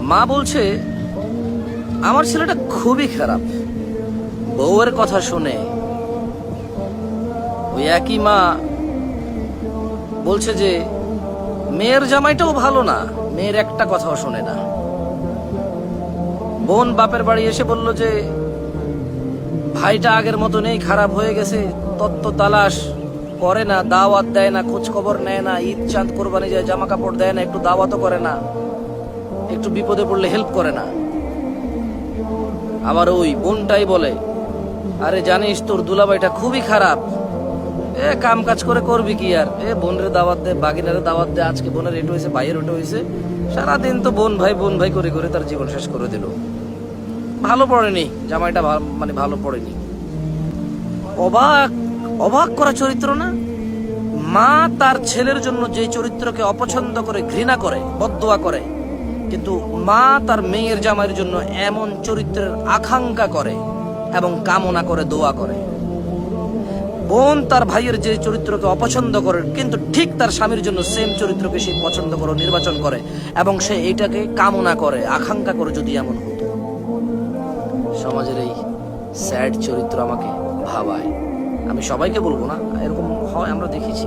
মা বলছে আমার ছেলেটা খুবই খারাপ। বউয়ের কথা শুনে ওই একই মা বলছে যে মেয়ের জামাইটাও ভালো না, মেয়ের একটা কথাও শোনে না। বোন বাপের বাড়ি এসে বলল যে ভাইটা আগের মতো নেই, খারাপ হয়ে গেছে, তত্ত্ব তালাশ করে না, দাওয়াত দেয় না, খোঁজ খবর নেয় না, ঈদ চাঁদ কোরবানি যায় জামা কাপড় দেয় না, একটু দাওয়াতও করে না, একটু বিপদে পড়লে হেল্প করে না। আবার ওই বোনটাই বলে আরে জানিস তোর দুলাভাইটা খুবই খারাপ, কাম কাজ করে করবি কি আর, বোনের দাওয়াত দে, বাগিনারে দাওয়াত দে, আজকে বোনের এটো হয়েছে, ভাইয়ের ওটা হয়েছে, সারাদিন তো বোন ভাই করে করে তার জীবন শেষ করে দিল। ভালো পড়েনি জামাইটা, মানে ভালো পড়েনি। অবাক অবাক করা চরিত্র না? মা তার ছেলের জন্য যে চরিত্রকে অপছন্দ করে, ঘৃণা করে, বদদোয়া করে, কিন্তু মা তার মেয়ের জামাইয়ের জন্য এমন চরিত্রের আকাঙ্ক্ষা করে এবং কামনা করে, দোয়া করে। বোন তার ভাইয়ের যে চরিত্রকে অপছন্দ করে, কিন্তু ঠিক তার স্বামীর জন্য সেম চরিত্রকে সে পছন্দ করে, নির্বাচন করে, এবং সে এইটাকে কামনা করে, আকাঙ্ক্ষা করে যদি এমন হতো। সমাজের এই স্যাড চরিত্র আমাকে ভাবায়। আমি সবাইকে বলবো না, এরকম হয়, আমরা দেখেছি।